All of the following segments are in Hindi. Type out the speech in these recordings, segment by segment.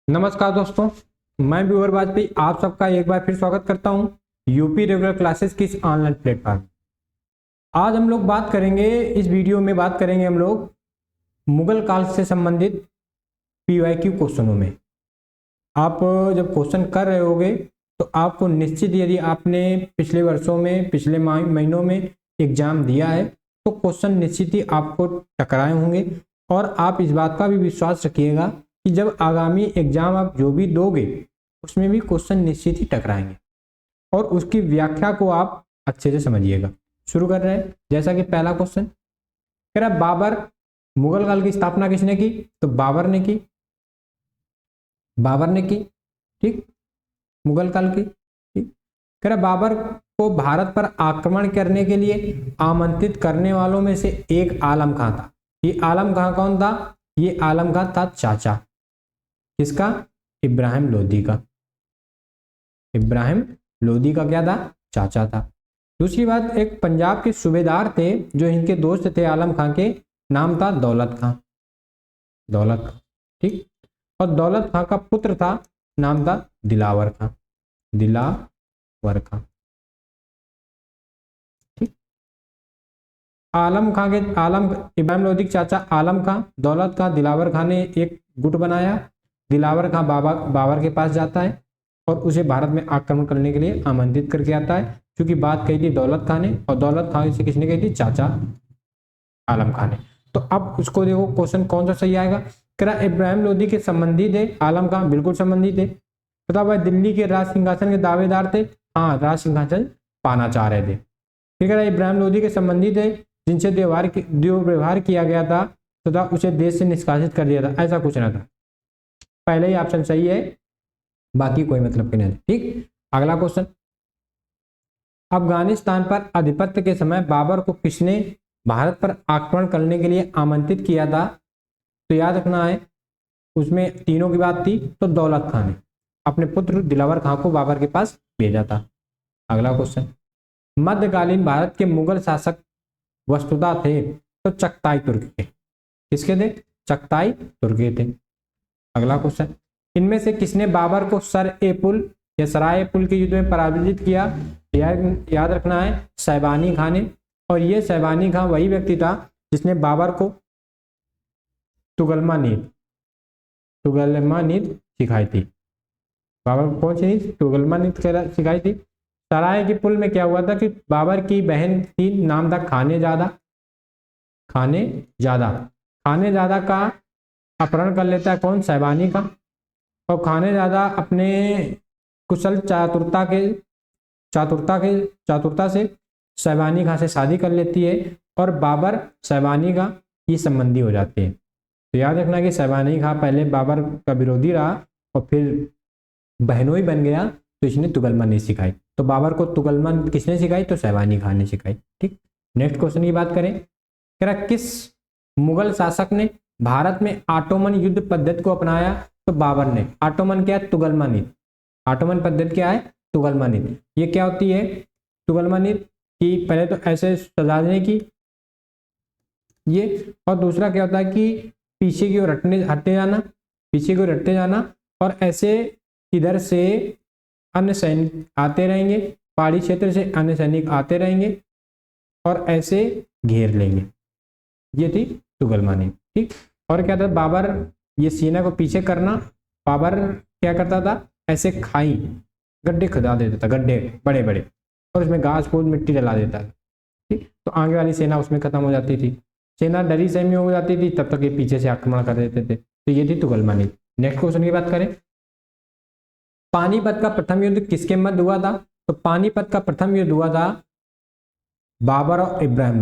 नमस्कार दोस्तों, मैं व्यूअर वाजपेयी आप सबका एक बार फिर स्वागत करता हूं यूपी रेगुलर क्लासेस की इस ऑनलाइन प्लेटफॉर्म। आज हम लोग बात करेंगे, इस वीडियो में बात करेंगे हम लोग मुगल काल से संबंधित पीवाईक्यू क्वेश्चनों में। आप जब क्वेश्चन कर रहे होगे तो आपको निश्चित, यदि आपने पिछले वर्षों में पिछले महीनों में एग्जाम दिया है तो क्वेश्चन निश्चित ही आपको टकराए होंगे। और आप इस बात का भी विश्वास रखिएगा कि जब आगामी एग्जाम आप जो भी दोगे उसमें भी क्वेश्चन निश्चित ही टकराएंगे और उसकी व्याख्या को आप अच्छे से समझिएगा। शुरू कर रहे हैं। जैसा कि पहला क्वेश्चन कह रहा, बाबर मुगल काल की स्थापना किसने की? तो बाबर ने की। बाबर ने की, ठीक, मुगल काल की। ठीक, कह रहा बाबर को भारत पर आक्रमण करने के लिए आमंत्रित करने वालों में से एक आलम खां था। ये आलम खां कौन था? ये आलम खां था चाचा किसका? इब्राहिम लोदी का। इब्राहिम लोदी का क्या था? चाचा था। दूसरी बात, एक पंजाब के सूबेदार थे जो इनके दोस्त थे आलम खां के, नाम था दौलत खां। दौलत खां, ठीक। और दौलत खां का पुत्र था, नाम था दिलावर खां। दिलावर खां, ठीक। इब्राहिम लोदी के चाचा आलम खां, दौलत खां, दिलावर खां ने एक गुट बनाया। दिलावर खां बाबर के पास जाता है और उसे भारत में आक्रमण करने के लिए आमंत्रित करके आता है, क्योंकि बात कही थी दौलत खां ने, और दौलत खां से किसने कही थी? चाचा आलम खां ने। तो अब उसको देखो क्वेश्चन कौन सा सही आएगा। कह इब्राहिम लोदी के संबंधी थे आलम खां, बिल्कुल संबंधी थे। तथा वह दिल्ली के राज सिंहासन के दावेदार थे, हाँ, राज सिंहासन पाना चाह रहे थे। ठीक है, इब्राहिम लोदी के संबंधी थे जिनसे दुर्व्यवहार किया गया था तथा उसे देश से निष्कासित कर दिया था, ऐसा कुछ ना था। पहले ही ऑप्शन सही है, बाकी कोई मतलब की नहीं। ठीक, अगला क्वेश्चन, अफगानिस्तान पर आधिपत्य के समय बाबर को किसने भारत पर आक्रमण करने के लिए आमंत्रित किया था? तो याद रखना है, उसमें तीनों की बात थी, तो दौलत खां ने अपने पुत्र दिलावर खां को बाबर के पास भेजा था। अगला क्वेश्चन, मध्यकालीन भारत के मुगल शासक वस्तुतः थे तो चगताई तुर्क के। किसके थे? चगताई तुर्क के थे। अगला क्वेश्चन, इनमें से किसने बाबर को सर ए पुल या सराय पुल के युद्ध में पराजित किया? याद रखना है, शैबानी खां ने। और ये शैबानी खां वही व्यक्ति था जिसने बाबर को तुगलमा नीति सिखाई थी। बाबर को कौन सी नीति? तुगलमा नीति सिखाई थी। सराय के पुल में क्या हुआ था कि बाबर की बहन थी, नाम था खाने जादा का अपहरण कर लेता है कौन? शैबानी का। और खाने ज्यादा अपने कुशल चातुरता से शैबानी खां से शादी कर लेती है और बाबर शैबानी का ये संबंधी हो जाते हैं। तो याद रखना कि शैबानी खां पहले बाबर का विरोधी रहा और फिर बहनोई बन गया, तो इसने तुगलमा नीति सिखाई। तो बाबर को तुगलमा किसने सिखाई? तो शैबानी खां ने सिखाई। ठीक, नेक्स्ट क्वेश्चन की बात करें, कह रहा किस मुगल शासक ने भारत में ऑटोमन युद्ध पद्धति को अपनाया? तो बाबर ने। ऑटोमन क्या है? तुगलमा नीति। ऑटोमन पद्धति क्या है? तुगलमा नीति। ये क्या होती है तुगलमा नीति? कि पहले तो ऐसे सजाने की ये, और दूसरा क्या होता है कि पीछे की ओर हटते जाना, और ऐसे इधर से अन्य सैनिक आते रहेंगे, पहाड़ी क्षेत्र से अन्य सैनिक आते रहेंगे और ऐसे घेर लेंगे। ये थी तुगलमा नीति। ठीक, और क्या था? बाबर ये सेना को पीछे करना। बाबर क्या करता था? ऐसे गड्ढे खुदा देता था, गड्ढे बड़े बड़े, और उसमें घास फूस मिट्टी डला देता था। ठीक, तो आगे वाली सेना उसमें खत्म हो जाती थी। सेना डरी सहमी हो जाती थी, तब तक ये पीछे से आक्रमण कर देते थे। तो ये थी तुगलमा नीति। नेक्स्ट क्वेश्चन की बात करें, पानीपत का प्रथम युद्ध किसके मध्य हुआ था? तो पानीपत का प्रथम युद्ध हुआ था बाबर और इब्राहिम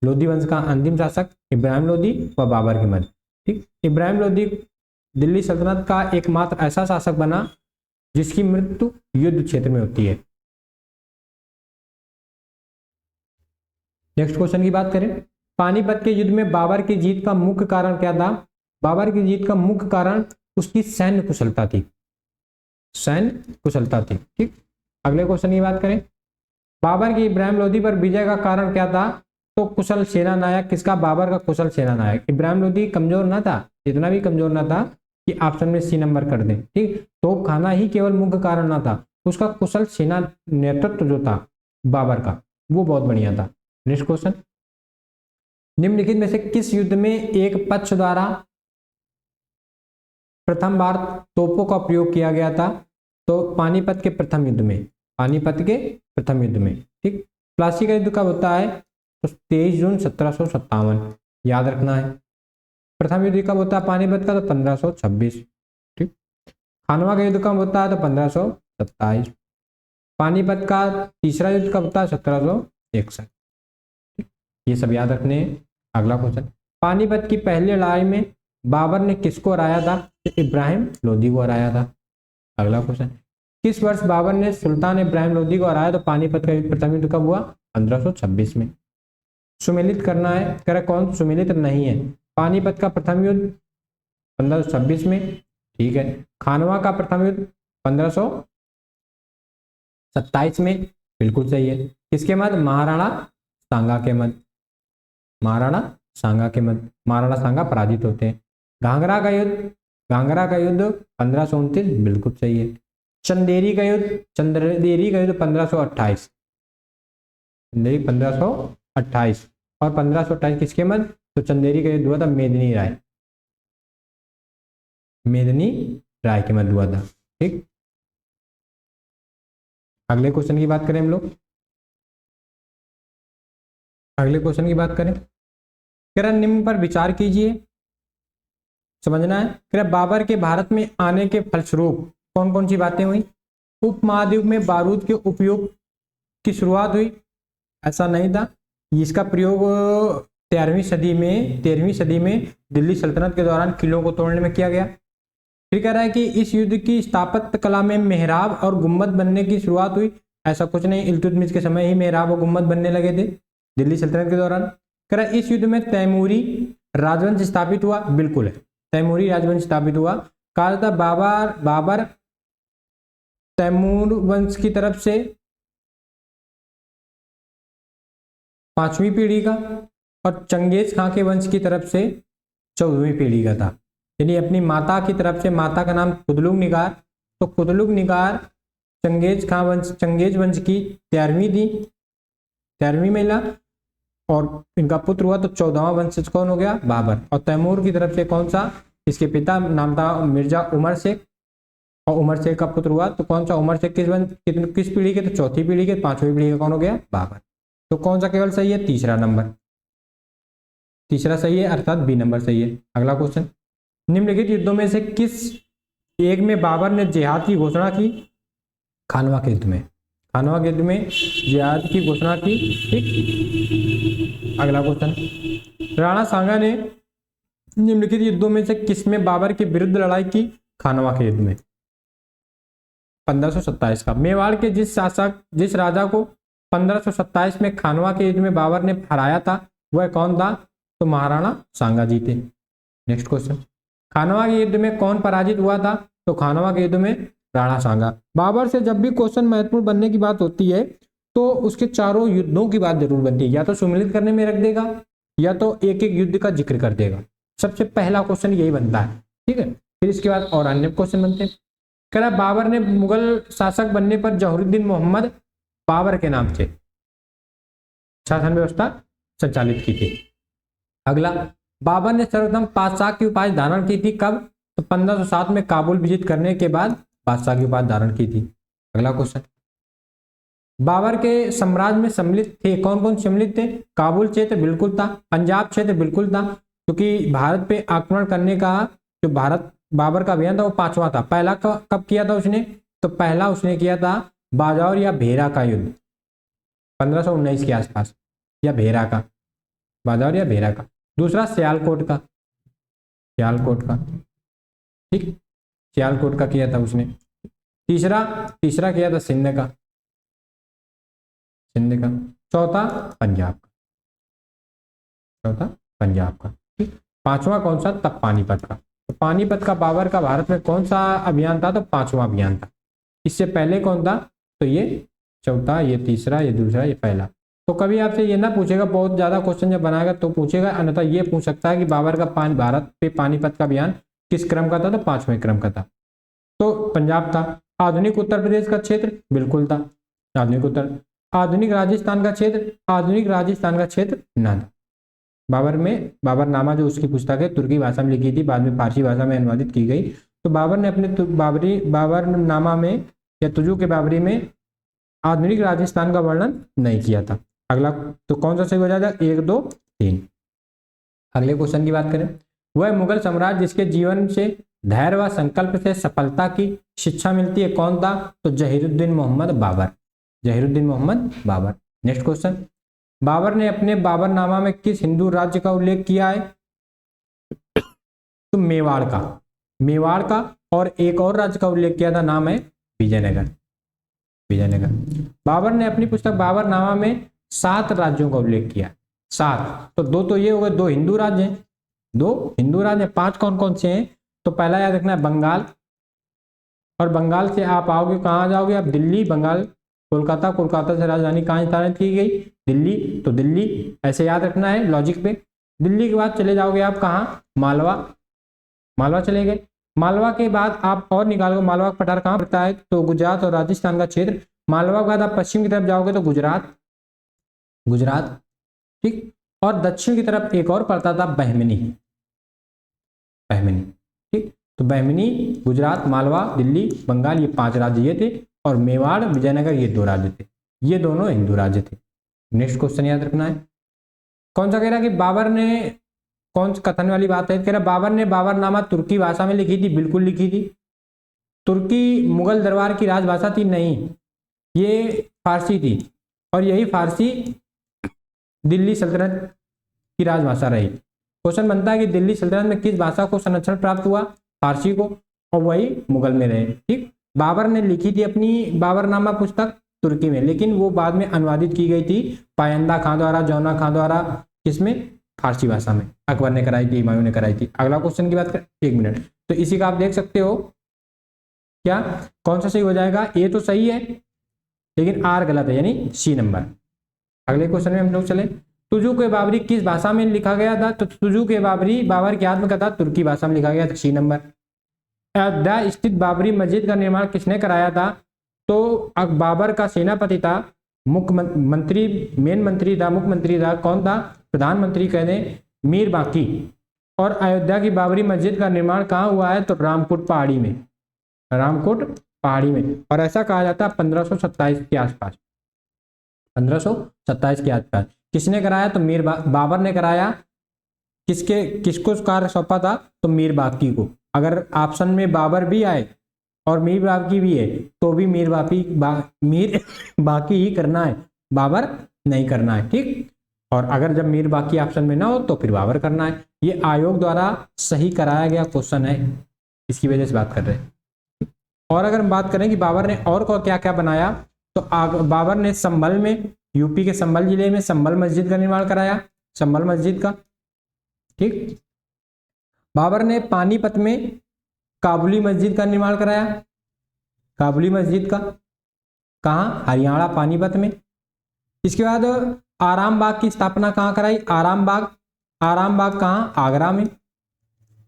लोदी वंश का अंतिम शासक इब्राहिम लोदी व बाबर के मध्य। ठीक, इब्राहिम लोदी दिल्ली सल्तनत का एकमात्र ऐसा शासक बना जिसकी मृत्यु युद्ध क्षेत्र में होती है। नेक्स्ट क्वेश्चन की बात करें, पानीपत के युद्ध में बाबर की जीत का मुख्य कारण क्या था? बाबर की जीत का मुख्य कारण उसकी सैन्य कुशलता थी। ठीक, अगले क्वेश्चन की बात करें, बाबर की इब्राहिम लोदी पर विजय का कारण क्या था? तो कुशल सेना नायक किसका? बाबर का कुशल सेना नायक। इब्राहिम लोदी कमजोर ना था, इतना भी कमजोर ना था कि ऑप्शन में सी नंबर कर दें। ठीक, तोप खाना ही केवल मुख्य कारण ना था, उसका कुशल सेना नेतृत्व जो था बाबर का, वो बहुत बढ़िया था। नेक्स्ट क्वेश्चन, निम्नलिखित में से किस युद्ध में एक पक्ष द्वारा प्रथम बार तोपों का प्रयोग किया गया था? तो पानीपत के प्रथम युद्ध में, पानीपत के प्रथम युद्ध में। ठीक, प्लासी का युद्ध कब होता है? तो 23 जून 1757, याद रखना है। प्रथम युद्ध कब होता है पानीपत का? तो 1526। ठीक, खानवा का युद्ध कब होता है? तो 1527। पानीपत का तीसरा युद्ध कब होता है? 1761। ये सब याद रखने हैं। अगला क्वेश्चन, पानीपत की पहली लड़ाई में बाबर ने किसको हराया था? तो इब्राहिम लोदी को हराया था। अगला क्वेश्चन, किस वर्ष बाबर ने सुल्तान इब्राहिम लोदी को हराया? तो पानीपत का प्रथम युद्ध कब हुआ? 1526 में। सुमेलित करना है, कह रहा कौन सुमेलित नहीं है? पानीपत का प्रथम युद्ध 1526 में। ठीक है, खानवा का प्रथम युद्ध 1527 में, बिल्कुल सही है। किसके मध्य? महाराणा सांगा के मध्य, महाराणा सांगा के मध्य, महाराणा सांगा पराजित होते हैं। घाघरा का युद्ध, घाघरा का युद्ध 1529, बिल्कुल सही है। चंदेरी का युद्ध, चंदेरी का युद्ध 1528, चंदेरी 1528, और 1528 किसके मध्य? तो चंदेरी का युद्ध हुआ था मेदिनी राय, मेदिनी राय के मध्य हुआ था। ठीक, अगले क्वेश्चन की बात करें हम लोग, अगले क्वेश्चन की बात करें, कह निम्न पर विचार कीजिए, समझना है। कह बाबर के भारत में आने के फलस्वरूप कौन कौन सी बातें हुई? उपमहाद्वीप में बारूद के उपयोग की शुरुआत हुई, ऐसा नहीं था। इसका प्रयोग 13वीं सदी में दिल्ली सल्तनत के दौरान किलों को तोड़ने में किया गया। फिर कह रहा है कि इस युद्ध की स्थापत्य कला में मेहराब और गुम्बद बनने की शुरुआत हुई, ऐसा कुछ नहीं, इल्तुतमिश के समय ही मेहराब और गुम्बद बनने लगे थे दिल्ली सल्तनत के दौरान। कह रहा है इस युद्ध में तैमूरी राजवंश स्थापित हुआ, बिल्कुल है, तैमूरी राजवंश स्थापित हुआ। कहा जाता बाबर तैमूर वंश की तरफ से 5वीं पीढ़ी का और चंगेज खां के वंश की तरफ से 14वीं पीढ़ी का था। यानी अपनी माता की तरफ से, माता का नाम कुतलुग निगार, तो कुतलुग निगार चंगेज वंश की 13वीं थी, 13वीं महिला, और इनका पुत्र हुआ तो 14वां वंशज कौन हो गया? बाबर। और तैमूर की तरफ से कौन सा? इसके पिता नाम था मिर्जा उमर शेख, और उमर शेख का पुत्र हुआ तो कौन सा? उमर शेख किस पीढ़ी के? तो 4थी पीढ़ी के। 5वीं पीढ़ी का कौन हो गया? बाबर। तो कौन सा केवल सही है? तीसरा नंबर, तीसरा सही है, अर्थात बी नंबर सही है। अगला क्वेश्चन, निम्नलिखित युद्धों में से किस एक में बाबर ने जिहाद की घोषणा की? खानवा के युद्ध में, खानवा के युद्ध में जिहाद की घोषणा की। ठीक, अगला क्वेश्चन, राणा सांगा ने निम्नलिखित युद्धों में से किसमें बाबर के विरुद्ध लड़ाई की? खानवा के युद्ध में 1527 का। मेवाड़ के जिस राजा को 1527 में खानवा के युद्ध में बाबर ने हराया था वह कौन था? तो महाराणा सांगा जी थे। नेक्स्ट क्वेश्चन, खानवा के युद्ध में कौन पराजित हुआ था? तो खानवा के युद्ध में राणा सांगा। बाबर से जब भी क्वेश्चन महत्वपूर्ण बनने की बात होती है तो उसके चारों युद्धों की बात जरूर बनती है, या तो सम्मिलित करने में रख देगा या तो एक एक युद्ध का जिक्र कर देगा। सबसे पहला क्वेश्चन यही बनता है। ठीक है, फिर इसके बाद और अन्य क्वेश्चन बनते हैं। कह रहा बाबर ने मुगल शासक बनने पर जहुरुद्दीन मोहम्मद बाबर के नाम से शासन व्यवस्था संचालित की थी। अगला, बाबर ने सर्वप्रथम बादशाह की उपाधि धारण की थी कब? तो 1507 में काबुल विजित करने के बाद बादशाह की उपाधि धारण की थी। अगला क्वेश्चन, बाबर के साम्राज्य में सम्मिलित थे कौन कौन सम्मिलित थे? काबुल क्षेत्र बिल्कुल था, पंजाब क्षेत्र बिल्कुल था, क्योंकि भारत पे आक्रमण करने का जो बाबर का अभियान था वो 5वां था। पहला कब किया था उसने? तो पहला उसने किया था बाजौर या भेरा का युद्ध 1519 के आसपास, या भेरा का, बाजौर या भेरा का। दूसरा सियालकोट का, सियालकोट का, ठीक, सियालकोट का किया था उसने। तीसरा किया था सिंध का, सिंध का। चौथा पंजाब का, चौथा पंजाब का। ठीक, 5वां कौन सा? तब पानीपत का। तो पानीपत का बाबर का भारत में कौन सा अभियान था? तो 5वां अभियान था। इससे पहले कौन था? तो ये चौथा, ये तीसरा, ये दूसरा, ये पहला। तो कभी आपसे ये ना पूछेगा, बहुत ज्यादा क्वेश्चन जब बनाएगा तो पूछेगा, अन्यथा ये पूछ सकता है कि बाबर का भारत पे पानीपत का अभियान किस क्रम का था? तो 5वें क्रम का था। तो पंजाब था। आधुनिक उत्तर प्रदेश का क्षेत्र बिल्कुल था, आधुनिक उत्तर। आधुनिक राजस्थान का क्षेत्र, आधुनिक राजस्थान का क्षेत्र ना था। बाबरनामा जो उसकी पुस्तक है तुर्की भाषा में लिखी थी, बाद में फारसी भाषा में अनुवादित की गई। तो बाबर ने अपने बाबरनामा में या तुजु के बाबरी में आधुनिक राजस्थान का वर्णन नहीं किया था। अगला तो कौन सा सही हो जाएगा? 1, 2, 3। अगले क्वेश्चन की बात करें, वह मुगल सम्राट जिसके जीवन से धैर्य व संकल्प से सफलता की शिक्षा मिलती है कौन था? तो जहीरुद्दीन मोहम्मद बाबर, जहीरुद्दीन मोहम्मद बाबर। नेक्स्ट क्वेश्चन, बाबर ने अपने बाबरनामा में किस हिंदू राज्य का उल्लेख किया है? तो मेवाड़ का, मेवाड़ का। और एक और राज्य का उल्लेख किया था, नाम है विजयनगर, विजयनगर। बाबर ने अपनी पुस्तक बाबरनामा में 7 राज्यों का उल्लेख किया, 7। तो 2 तो ये हो गए, 2 हिंदू राज्य हैं, 2 हिंदू राज्य हैं। 5 कौन कौन से हैं? तो पहला याद रखना है बंगाल, और बंगाल से आप आओगे कहाँ जाओगे आप? दिल्ली, बंगाल, कोलकाता, कोलकाता से राजधानी कहाँ स्थापित की गई? दिल्ली, तो दिल्ली ऐसे याद रखना है लॉजिक पे। दिल्ली के बाद चले जाओगे आप कहाँ? मालवा, मालवा चले गए। मालवा के बाद आप और निकालोगे, मालवा का पठार कहाँ पड़ता है? तो गुजरात और राजस्थान का क्षेत्र। मालवा के बाद आप पश्चिम की तरफ जाओगे तो गुजरात, गुजरात, ठीक। और दक्षिण की तरफ एक और पड़ता था बहमनी, बहमनी, ठीक। तो बहमनी, गुजरात, मालवा, दिल्ली, बंगाल, ये 5 राज्य ये थे, और मेवाड़, विजयनगर ये 2 राज्य थे। ये दोनों हिंदू राज्य थे। नेक्स्ट क्वेश्चन याद रखना है, कौन सा कह रहा है कि बाबर ने, कौन सा कथन वाली बात है? कह रहा बाबर ने बाबरनामा तुर्की भाषा में लिखी थी, बिल्कुल लिखी थी। तुर्की मुगल दरबार की राजभाषा थी? नहीं, ये फारसी थी, और यही फारसी दिल्ली सल्तनत की राजभाषा रही। क्वेश्चन बनता है कि दिल्ली सल्तनत में किस भाषा को संरक्षण प्राप्त हुआ? फारसी को, और वही मुगल में रहे, ठीक। बाबर ने लिखी थी अपनी बाबरनामा पुस्तक तुर्की में, लेकिन वो बाद में अनुवादित की गई थी पायंदा खां द्वारा, जौना खां द्वारा, किसमें? फारसी भाषा में। अकबर ने कराई थी, हुमायूं ने कराई थी। अगला क्वेश्चन की बात करें, 1 मिनट, तो इसी का आप देख सकते हो क्या कौन सा सही हो जाएगा? ए तो सही है, लेकिन आर गलत है, यानी सी नंबर। अगले क्वेश्चन में हम लोग चले, तुजु के बाबरी किस भाषा में लिखा गया था? तो तुजु के बाबरी बाबर की आत्मकथा तुर्की भाषा में लिखा गया था, सी नंबर। अयोध्या स्थित बाबरी मस्जिद का निर्माण किसने कराया था? तो बाबर का सेनापति था, मुख्यमंत्री, मेन मंत्री था, मुख्यमंत्री था, कौन था? प्रधानमंत्री कह दें, मीर बाकी। और अयोध्या की बाबरी मस्जिद का निर्माण कहाँ हुआ है? तो रामकोट पहाड़ी में, रामकोट पहाड़ी में। और ऐसा कहा जाता है 1527 के आसपास, 1527 के आसपास। किसने कराया? तो मीर बाबर ने कराया। किसको कार्य सौंपा था? तो मीर बाकी को। अगर ऑप्शन में बाबर भी आए और मीर बाकी भी है तो भी मीर बाकी ही करना है, बाबर नहीं करना है, ठीक। और अगर जब मीर बाकी ऑप्शन में ना हो तो फिर बाबर करना है। ये आयोग द्वारा सही कराया गया क्वेश्चन है, इसकी वजह से बात कर रहे हैं। और अगर हम बात करें कि बाबर ने और को क्या क्या बनाया, तो बाबर ने संभल में, यूपी के संभल जिले में संभल मस्जिद का निर्माण कराया, संभल मस्जिद का, ठीक। बाबर ने पानीपत में काबुली मस्जिद का निर्माण कराया, काबुली मस्जिद का, कहाँ? हरियाणा, पानीपत में। इसके बाद आराम बाग की स्थापना कहाँ कराई? आराम बाग कहाँ? आगरा में।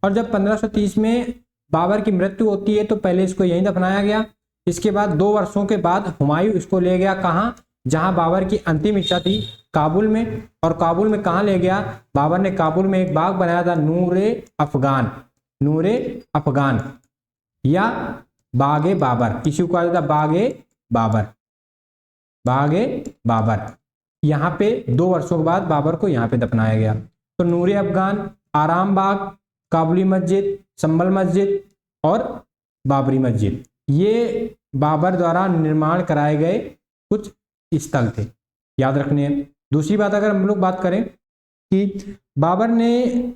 और जब 1530 में बाबर की मृत्यु होती है तो पहले इसको यहीं दफनाया गया। इसके बाद 2 वर्षों के बाद हुमायूं इसको ले गया कहाँ? जहां बाबर की अंतिम इच्छा थी, काबुल में। और काबुल में कहाँ ले गया? बाबर ने काबुल में एक बाग बनाया था, नूरे अफगान, नूरे अफगान या बागे बाबर, किसी को कहा जाता बागे बाबर, बागे बाबर। यहाँ पे 2 वर्षों के बाद बाबर को यहाँ पे दफनाया गया। तो नूरे अफगान, आराम बाग, काबुली मस्जिद, संभल मस्जिद और बाबरी मस्जिद, ये बाबर द्वारा निर्माण कराए गए कुछ स्थल थे, याद रखने हैं। दूसरी बात अगर हम लोग बात करें कि बाबर ने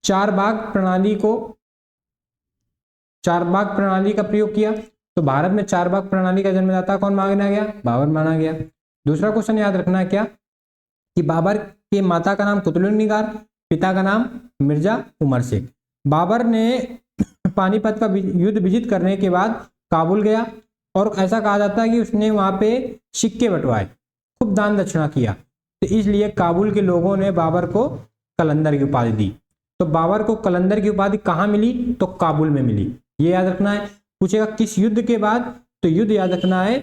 4 बाग प्रणाली का प्रयोग किया, तो भारत में 4 बाग प्रणाली का जन्मदाता कौन माना गया? बाबर माना गया। दूसरा क्वेश्चन याद रखना है क्या कि बाबर के माता का नाम कुतुबुन्निगार, पिता का नाम मिर्जा उमर शेख। बाबर ने पानीपत का युद्ध विजित करने के बाद काबुल गया और ऐसा कहा जाता है कि उसने वहां पे सिक्के बंटवाए, खूब दान दक्षिणा किया, तो इसलिए काबुल के लोगों ने बाबर को कलंदर की उपाधि दी। तो बाबर को कलंदर की उपाधि कहाँ मिली? तो काबुल में मिली। ये याद रखना है। पूछेगा किस युद्ध के बाद? तो युद्ध याद रखना है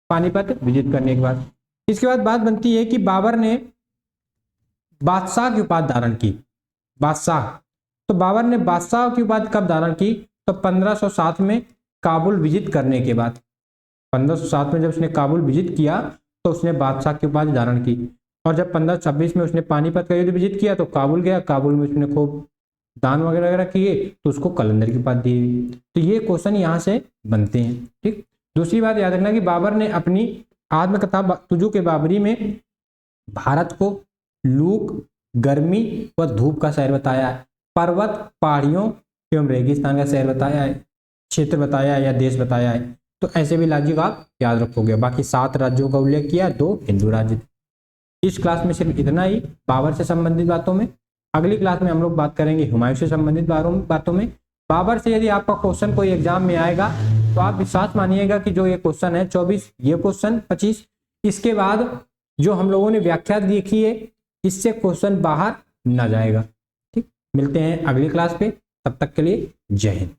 पानीपत विजिट करने के बाद। इसके बाद बात बनती है कि बाबर ने बादशाह की उपाधि धारण की। बादशाह, तो बाबर ने बादशाह की उपाधि कब धारण की? तो 1507 में काबुल विजिट करने के बाद। 1507 में जब उसने काबुल विजिट किया तो उसने बादशाह की उपाधि धारण की। और जब 1526 में उसने पानीपत का युद्ध विजिट किया तो काबुल गया, काबुल में उसने खूब दान वगैरह किए तो उसको कलंदर की उपाधि दी। तो ये क्वेश्चन यहाँ से बनते हैं। ठीक। दूसरी बात याद रखना कि बाबर ने अपनी आत्मकथा तुजु के बाबरी में भारत को लूक, गर्मी व धूप का शहर बताया है, पर्वत, पहाड़ियों एवं रेगिस्तान का शहर बताया है, क्षेत्र बताया है या देश बताया है। तो ऐसे भी राज्यों का आप याद रखोगे। बाकी 7 राज्यों का उल्लेख किया, 2 हिंदू राज्य। इस क्लास में सिर्फ इतना ही बाबर से संबंधित बातों में। अगली क्लास में हम लोग बात करेंगे हुमायूं से संबंधित बातों में। बाबर से यदि आपका क्वेश्चन कोई एग्जाम में आएगा तो आप विश्वास मानिएगा कि जो ये क्वेश्चन है 24, ये क्वेश्चन 25, इसके बाद जो हम लोगों ने व्याख्या देखी है इससे क्वेश्चन बाहर ना जाएगा। ठीक, मिलते हैं अगली क्लास पे, तब तक के लिए जय हिंद।